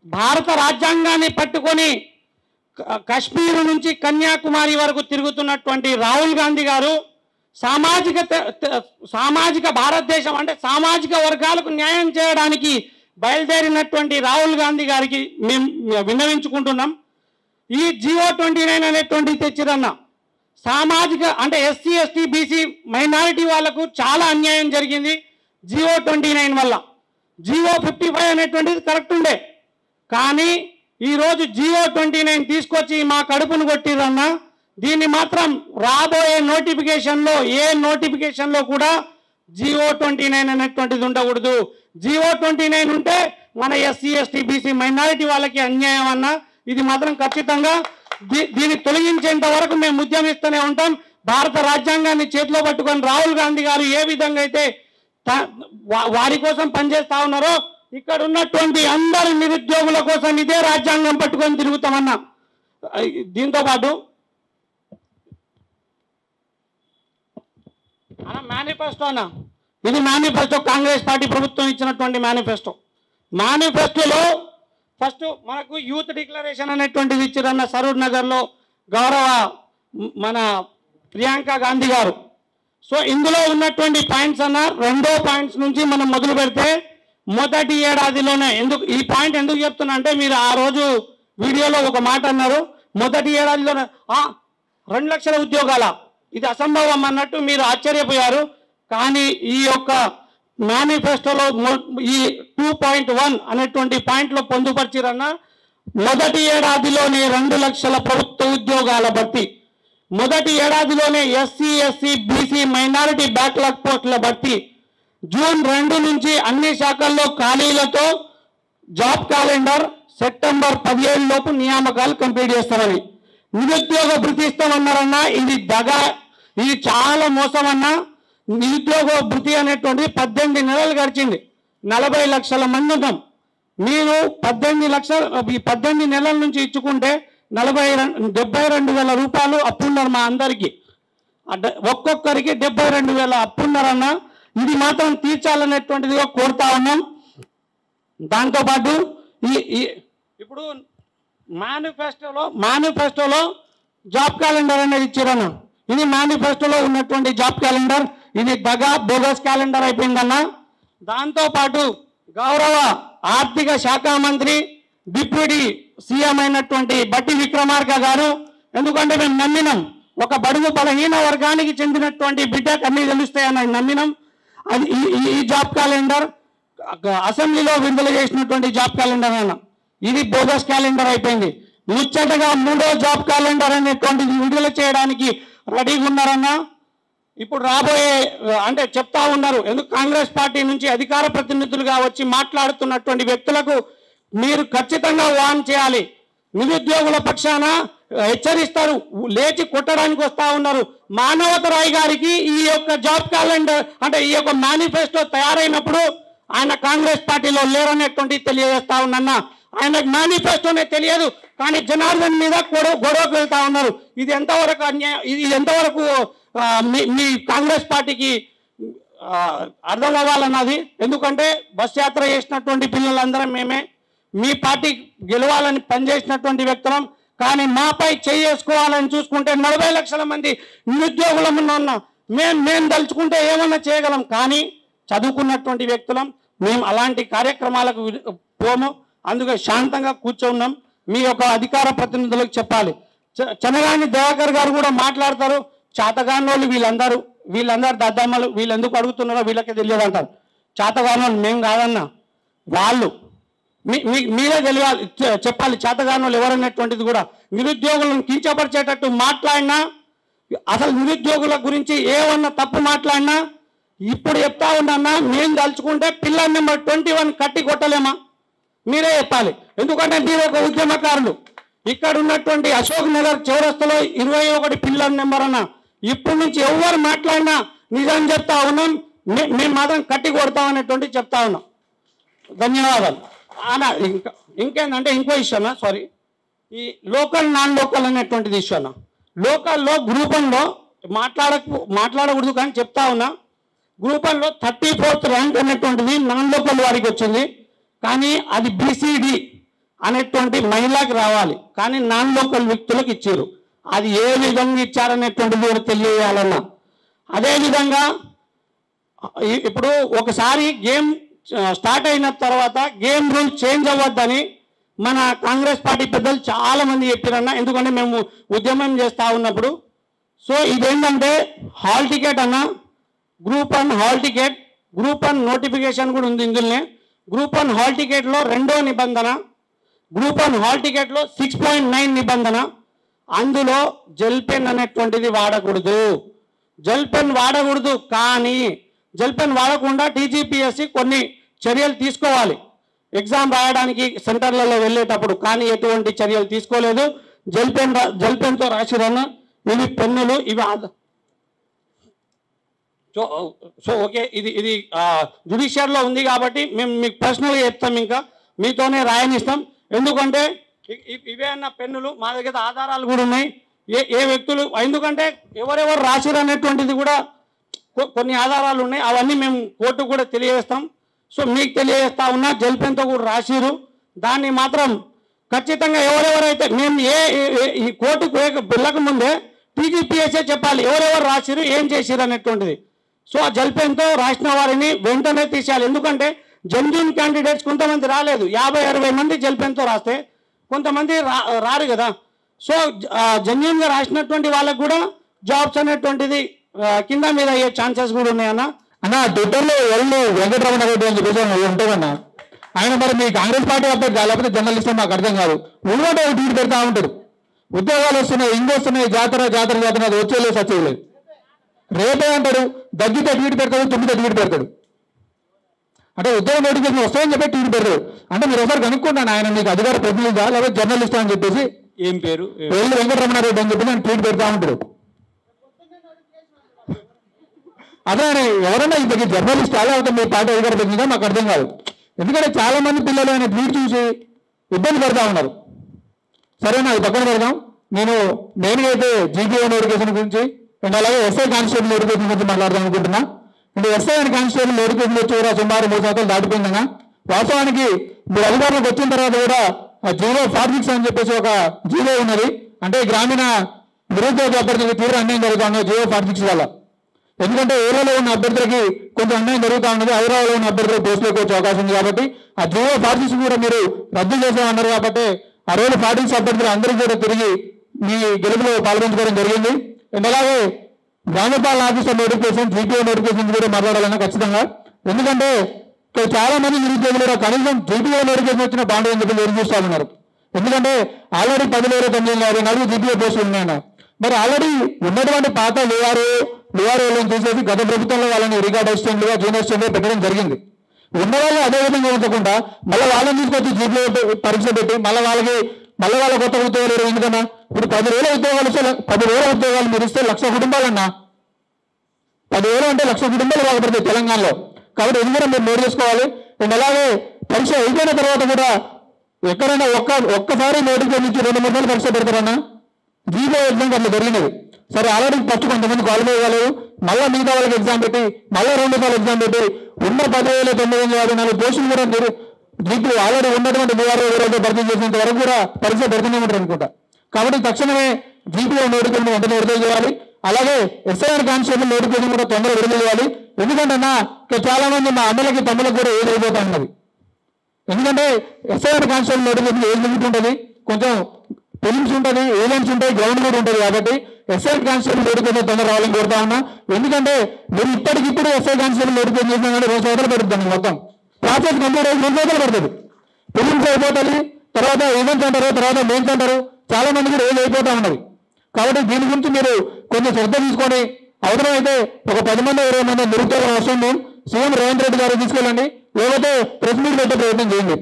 భారత రాజ్యాంగాన్ని పట్టుకొని కాశ్మీర్ నుంచి కన్యాకుమారి వరకు తిరుగుతున్నటువంటి రాహుల్ గాంధీ గారు సామాజిక భారతదేశం అంటే సామాజిక వర్గాలకు న్యాయం చేయడానికి బయలుదేరినటువంటి రాహుల్ గాంధీ గారికి మేము విన్నవించుకుంటున్నాం. ఈ GO-29 అనేటువంటిది తెచ్చిరన్న సామాజిక అంటే SC, ST, BC మైనారిటీ వాళ్ళకు చాలా అన్యాయం జరిగింది GO-29 వల్ల. GO-55 అనేటువంటిది కరెక్ట్ ఉండే, కానీ ఈరోజు GO-29 తీసుకొచ్చి మా కడుపును కొట్టిరన్న. దీన్ని మాత్రం రాబోయే నోటిఫికేషన్లో ఏ నోటిఫికేషన్లో కూడా GO-29 అనేటువంటిది ఉండకూడదు. GO-29 ఉంటే మన SC, ST, BC మైనారిటీ వాళ్ళకి అన్యాయం అన్న. ఇది మాత్రం ఖచ్చితంగా దీన్ని తొలగించేంత వరకు మేము ఉద్యమిస్తూనే ఉంటాం. భారత రాజ్యాంగాన్ని చేతిలో పట్టుకొని రాహుల్ గాంధీ గారు ఏ విధంగా అయితే వారి కోసం పనిచేస్తా ఉన్నారో ఇక్కడ ఉన్నటువంటి అందరి నిరుద్యోగుల కోసం ఇదే రాజ్యాంగం పట్టుకొని తిరుగుతామన్నా. దీంతో పాటు అన్న మేనిఫెస్టో అన్న, ఇది మేనిఫెస్టో కాంగ్రెస్ పార్టీ ప్రభుత్వం ఇచ్చినటువంటి మేనిఫెస్టోలో ఫస్ట్ మనకు యూత్ డిక్లరేషన్ అనేటువంటిది ఇచ్చారన్న. సరూర్ నగర్లో గౌరవ మన ప్రియాంక గాంధీ గారు. సో ఇందులో ఉన్నటువంటి పాయింట్స్ అన్న, రెండో పాయింట్స్ నుంచి మనం మొదలు పెడితే మొదటి ఏడాదిలోనే ఈ పాయింట్ ఎందుకు చెప్తున్నా అంటే మీరు ఆ రోజు వీడియోలో ఒక మాట అన్నారు, మొదటి ఏడాదిలోనే 2 లక్షల ఉద్యోగాల, ఇది అసంభవం అన్నట్టు మీరు ఆశ్చర్యపోయారు. కానీ ఈ యొక్క మేనిఫెస్టోలో ఈ 2.1 అనేటువంటి పాయింట్లో పొందుపరిచిరన్న. మొదటి ఏడాదిలోనే 2 లక్షల ప్రభుత్వ ఉద్యోగాల భర్తీ, మొదటి ఏడాదిలోనే SC, SC, BC minority backlog పోస్టుల భర్తీ, జూన్ 2 నుంచి అన్ని శాఖల్లో ఖాళీలతో జాబ్ క్యాలెండర్, సెప్టెంబర్ 17 లోపు నియామకాలు కంప్లీట్ చేస్తారని. నిరుద్యోగ భృతి ఇస్తామన్నారన్నా, ఇది దగా, ఇది చాలా మోసం అన్నా. నిరుద్యోగ భృతి అనేటువంటిది 18 నెలలు గడిచింది, 40 లక్షల మంది ఉన్నాం. మీరు 18 నెలల నుంచి ఇచ్చుకుంటే 72,000 రూపాయలు అప్పున్నారు మా అందరికీ. ఒక్కొక్కరికి 72,000 అప్పున్నారన్నా. ఇది మాత్రం తీర్చాలనేటువంటిది కోరుతా ఉన్నాం. దాంతోపాటు ఇప్పుడు మేనిఫెస్టోలో జాబ్ క్యాలెండర్ అనేది ఇచ్చారన్న. ఇది మేనిఫెస్టోలో ఉన్నటువంటి జాబ్ క్యాలెండర్, ఇది దగా బోగస్ క్యాలెండర్ అయిపోయిందన్న. దాంతోపాటు గౌరవ ఆర్థిక శాఖ మంత్రి డిప్యూటీ సీఎం అయినటువంటి బట్టి విక్రమార్క గారు, ఎందుకంటే మేము నమ్మినాం ఒక బడుగు బలహీన వర్గానికి చెందినటువంటి బిడ్డకు అన్ని తెలుస్తాయని నమ్మినాం. అది ఈ జాబ్ క్యాలెండర్ అసెంబ్లీలో విడుదల చేసినటువంటి జాబ్ క్యాలెండర్ అన్న, ఇది బోగస్ క్యాలెండర్ అయిపోయింది. ముచ్చటగా 3వ జాబ్ క్యాలెండర్ అనేటువంటిది విడుదల చేయడానికి రెడీగా ఉన్నారన్న. ఇప్పుడు రాబోయే అంటే చెప్తా ఉన్నారు, ఎందుకు కాంగ్రెస్ పార్టీ నుంచి అధికార ప్రతినిధులుగా వచ్చి మాట్లాడుతున్నటువంటి వ్యక్తులకు మీరు ఖచ్చితంగా వార్న్ చేయాలి. నిరుద్యోగుల పక్షాన హెచ్చరిస్తారు, లేచి కొట్టడానికి వస్తూ ఉన్నారు. మానవతరాయ్ గారికి ఈ యొక్క జాబ్ క్యాలెండర్ అంటే ఈ యొక్క మేనిఫెస్టో తయారైనప్పుడు ఆయన కాంగ్రెస్ పార్టీలో లేరనేటువంటి తెలియజేస్తా ఉన్నా. ఆయనకు మేనిఫెస్టోనే తెలియదు, కానీ జనార్దన్ మీద గొడవకు వెళ్తా ఉన్నారు. ఇది ఎంతవరకు అన్యాయం, ఇది ఎంతవరకు మీ కాంగ్రెస్ పార్టీకి అర్థం అవ్వాలన్నది. ఎందుకంటే బస్ యాత్ర చేసినటువంటి పిల్లలందరం మేమే, మీ పార్టీ గెలవాలని పనిచేసినటువంటి వ్యక్తులం. కానీ మాపై చేసుకోవాలని చూసుకుంటే 40 లక్షల మంది నిరుద్యోగులం ఉన్నాం. మేము తలుచుకుంటే ఏమన్నా చేయగలం, కానీ చదువుకున్నటువంటి వ్యక్తులం మేము అలాంటి కార్యక్రమాలకు పోము. అందుకే శాంతంగా కూర్చున్నాం. మీ యొక్క అధికార ప్రతినిధులకు చెప్పాలి. చనగాని దయాకర్ గారు కూడా మాట్లాడతారు, చేతగానోళ్ళు వీళ్ళందరూ దద్దమ్మలు, వీళ్ళు ఎందుకు అడుగుతున్నారో వీళ్ళకే తెలియదు అంటారు. చేతగానోళ్ళు మేము కాదన్నా, వాళ్ళు మీరే తెలియాలి, చెప్పాలి చేతగానోళ్ళు ఎవరనేటువంటిది కూడా. నిరుద్యోగులను కించపరిచేటట్టు మాట్లాడినా, అసలు నిరుద్యోగుల గురించి ఏమన్నా తప్పు మాట్లాడినా ఇప్పుడు చెప్తా ఉన్నా, మేము తలుచుకుంటే పిల్లర్ నెంబర్ 21 కట్టి కొట్టలేమా? మీరే చెప్పాలి. ఎందుకంటే మీరు ఒక ఉద్యమకారులు. ఇక్కడ ఉన్నటువంటి అశోక్ నగర్ చౌరస్తలో 21 పిల్లర్ నెంబర్ అన్న. ఇప్పటి నుంచి ఎవరు మాట్లాడినా నిజం చెప్తా ఉన్నాం, మేము మాత్రం కట్టి కొడతామనేటువంటి చెప్తా ఉన్నాం. ధన్యవాదాలు అన్న. ఇంకేందంటే ఇంకో ఇష్యూ సారీ, ఈ లోకల్ నాన్ లోకల్ అనేటువంటిది ఇష్యూ అన్న. లోకల్లో గ్రూప్ 1లో మాట్లాడకూడదు కానీ చెప్తా ఉన్నా, గ్రూప్ 1లో 34th ర్యాంక్ అనేటువంటిది నాన్ లోకల్ వారికి వచ్చింది. కానీ అది BCD అనేటువంటి మహిళకి రావాలి, కానీ నాన్ లోకల్ వ్యక్తులకు ఇచ్చారు. అది ఏ విధంగా ఇచ్చారనేటువంటిది కూడా తెలియజేయాలన్నా. అదేవిధంగా ఇప్పుడు ఒకసారి గేమ్ స్టార్ట్ అయిన తర్వాత గేమ్ రూల్ చేంజ్ అవ్వద్దని మన కాంగ్రెస్ పార్టీ పెద్దలు చాలామంది చెప్పారన్న. ఎందుకంటే మేము ఉద్యమం చేస్తూ ఉన్నప్పుడు. సో ఇదేంటంటే హాల్ టికెట్ అన్న, group 1 hall ticket, group 1 notification కూడా ఉంది ఇందులోనే. గ్రూప్ 1 హాల్ టికెట్లో 2వ నిబంధన, గ్రూప్ 1 హాల్ టికెట్లో 6.9 నిబంధన, అందులో జెల్ పెన్ అనేటువంటిది వాడకూడదు. జెల్ పెన్ వాడకూడదు, కానీ జెల్ పెన్ వాడకుండా టీజీపీఎస్సీ కొన్ని చర్యలు తీసుకోవాలి ఎగ్జామ్ రాయడానికి సెంటర్లలో వెళ్ళేటప్పుడు, కానీ ఎటువంటి చర్యలు తీసుకోలేదు. జెల్ పెన్తో రాసిరన్న. ఇవి పెన్నులు, ఇవి సో ఓకే, ఇది జ్యుడిషియర్లో ఉంది కాబట్టి మేము మీకు పర్సనల్గా చెప్తాం, ఇంకా మీతోనే రాయనిస్తాం. ఎందుకంటే ఇవే అన్న పెన్నులు, మా దగ్గర ఆధారాలు కూడా ఉన్నాయి ఏ వ్యక్తులు, ఎందుకంటే ఎవరెవరు రాసిరు అనేటువంటిది కూడా కొన్ని ఆధారాలు ఉన్నాయి. అవన్నీ మేము కోర్టుకు కూడా తెలియజేస్తాం. సో మీకు తెలియజేస్తా ఉన్నా, జెల్ పెన్తో కూడా రాసిరు. దాన్ని మాత్రం ఖచ్చితంగా ఎవరెవరైతే మేము ఈ కోర్టుకు వెళ్ళక ముందే టీజీపీఎస్ఏ చెప్పాలి ఎవరెవరు రాసిరు, ఏం చేసిరు అనేటువంటిది. సో ఆ జెల్ పెన్తో రాసిన వారిని వెంటనే తీసేయాలి. ఎందుకంటే జెన్యూన్ క్యాండిడేట్స్ కొంతమంది రాలేదు, 50-60 మంది జెల్ పెన్తో రాస్తే కొంతమంది రారు కదా. సో జెన్యూన్గా రాసినటువంటి వాళ్ళకు కూడా జాబ్స్ అనేటువంటిది కింద మీద అయ్యే ఛాన్సెస్ కూడా ఉన్నాయన్న. అన్న ట్విట్టర్లో ఎల్లు వెంకటరమణ రెడ్డి అని చెప్పేసి ఉంటుందన్న. ఆయన మరి మీ కాంగ్రెస్ పార్టీ అభ్యర్థి లేకపోతే జర్నలిస్ట్ మాకు అర్థం కాదు. ఉన్నట్టు ట్వీట్ పెడతా ఉంటాడు, ఉద్యోగాలు వస్తున్నాయి, ఇంకొస్తున్నాయి, జాతర జాతర జాతర, అది వచ్చేలేదు సచ్చేయలేదు. రేపే అంటాడు, దగ్గితే ట్వీట్ పెడతాడు, తుమ్మితే ట్వీట్ పెడతాడు. అంటే ఉద్యోగ నోటిఫికేషన్ వస్తాయని చెప్పి ట్వీట్ పెడతాడు. అంటే మీరు ఒకసారి కనుక్కున్నాను, ఆయన మీకు అధికార ప్రతినిధిగా లేకపోతే జర్నలిస్టా అని చెప్పేసి. ఏం పేరు? ఎల్లు వెంకటరమణ రెడ్డి అని చెప్పి నేను ట్వీట్ పెడతా ఉంటాడు. అదే ఎవరైనా ఇంతకీ జర్నలిస్ట్ లేకపోతే మీ పార్టీ అధికార ప్రతినిధిగా మాకు అర్థం కాదు. ఎందుకంటే చాలా మంది పిల్లలు ఆయన ట్వీట్ చూసి ఇబ్బంది పడతా ఉన్నారు. సరేనా, అది పక్కన పెడదాం. నేను మెయిన్గా అయితే జీపీఓ నోటిఫికేషన్ గురించి అండ్ అలాగే ఎస్ఐ కానిస్టేబుల్ నోటిఫికేషన్ గురించి మాట్లాడదాం అనుకుంటున్నా. అంటే ఎస్ఐ అండ్ కానిస్టేబుల్ నోటిఫికేషన్ వచ్చి కూడా సుమారు 3 సంవత్సరాలు దాటిపోయిందన్నా. వాస్తవానికి మీరు అధికారులకు వచ్చిన తర్వాత కూడా 046 అని చెప్పేసి ఒక జీవో ఉన్నది. అంటే గ్రామీణ నిరుద్యోగ అభ్యర్థులకు తీవ్ర అన్యాయం జరుగుతుంది 046 వల్ల. ఎందుకంటే ఏరియాలో ఉన్న అభ్యర్థులకి కొంచెం అన్యాయం జరుగుతూ ఉన్నది, హైదరాబాద్లో ఉన్న అభ్యర్థులకు పోస్టులకు వచ్చే అవకాశం ఉంది. కాబట్టి ఆ 046 కూడా మీరు రద్దు చేసామన్నారు. కాబట్టి ఆ రోజు 46 అభ్యర్థులు అందరికీ కూడా తిరిగి మీ గెలుపులో పాల్గొంచుకోవడం జరిగింది. అండ్ అలాగే గ్రామపాలన ఆఫీసర్ నోటిఫికేషన్, జీపీఓ నోటిఫికేషన్ కూడా మాట్లాడాలన్నా ఖచ్చితంగా. ఎందుకంటే చాలా మంది నిరుద్యోగులు కనీసం జీపీఓ నోటిఫికేషన్ వచ్చిన బాండ్ అని చెప్పి ఎదురు చూస్తూ ఉన్నారు. ఎందుకంటే ఆల్రెడీ 10,954 జీపీఓ పోస్టులు ఉన్నాయన్న. మరి ఆల్రెడీ ఉన్నటువంటి పాత లిఆర్ఓలను తీసేసి గత ప్రభుత్వంలో వాళ్ళని రికార్డ్ అసిస్టెంట్లుగా జూనియర్ అసిస్టెంట్గా పెట్టడం జరిగింది. ఉన్నవాళ్ళు అదే విధంగా ఉంచకుండా మళ్ళీ వాళ్ళని తీసుకొచ్చి జీపీఓ పరీక్ష పెట్టి మళ్ళీ వాళ్ళ కొత్త ఉద్యోగాలు ఎందుకన్నా. ఇప్పుడు 10,000 ఉద్యోగాలు ఇస్తే 10,000 ఉద్యోగాలు మీరు ఇస్తే 1,00,000 కుటుంబాలన్నా. 10,000 అంటే 1,00,000 కుటుంబాలు బాగుపడతాయి తెలంగాణలో. కాబట్టి ఎందుకంటే మీరు నోట్ చేసుకోవాలి. అండ్ అలాగే పరీక్ష అయిపోయిన తర్వాత కూడా ఎక్కడైనా ఒక్కసారి నోటిఫికేషన్ ఇచ్చి 2-3 నెలలు పరీక్ష పెడతారన్నా. జీపీఓ ఎగ్జామ్ అట్లా జరిగినది. సరే ఆల్రెడీ ఫస్ట్ కొంతమంది క్వాలిఫై కాలేదు, మళ్ళీ మిగతా వాళ్ళకి ఎగ్జామ్ పెట్టి మళ్ళీ 2 సార్లు ఎగ్జామ్ పెట్టి ఉన్న 10,954 పోస్టులు కూడా మీరు జీపీఓ ఆల్రెడీ ఉన్నటువంటి బీఆర్ఓ భర్తీ చేసేంత వరకు కూడా పరీక్ష పెడుతూనే ఉంటారు అనుకుంటా. కాబట్టి తక్షణమే జీపీఓ నోటిఫికేషన్ వెంటనే విడుదల చేయాలి. అలాగే ఎస్ఐఆర్ కానిస్టేబుల్ నోటిఫికేషన్ కూడా తొందరగా విడుదల చేయాలి. ఎందుకంటే చాలా మంది మా అమ్మలకి తమ్ములకు కూడా ఏది అయిపోతా ఉన్నది. ఎందుకంటే SIR constable notification age limit ఉంటుంది, కొంచెం ఫిలిమ్స్ ఉంటుంది, ఈవెంట్స్ ఉంటాయి, గ్రౌండ్ కూడా ఉంటుంది. కాబట్టి ఎస్ఐ కానిస్టేబుల్ నోటిఫికేషన్ తొందర రావాలని కోరుతా ఉన్నా. ఎందుకంటే మీరు ఇప్పటికిప్పుడు ఎస్ఐ కానిస్టేబుల్ నోటిఫికేషన్ చేసినా కానీ 2 సంవత్సరాలు పడుతుంది. మొత్తం ప్రాసెస్ కంప్లీట్ అయ్యి 2 సంవత్సరాలు పడుతుంది. ఫిలిమ్స్ అయిపోతుంది, తర్వాత ఈవెంట్స్ అంటారు, తర్వాత మెయిన్స్ అంటారు, చాలా మంది కూడా ఏది అయిపోతా ఉన్నది. కాబట్టి దీని గురించి మీరు కొంచెం శ్రద్ధ తీసుకొని అవసరమైతే ఒక 10 మంది 20 మంది నిరుద్యోగం వస్తుంది సీఎం రేవంత్ రెడ్డి గారు తీసుకెళ్ళండి, లేకపోతే ప్రెస్ మీట్ పెట్టే ప్రయత్నం చేయండి.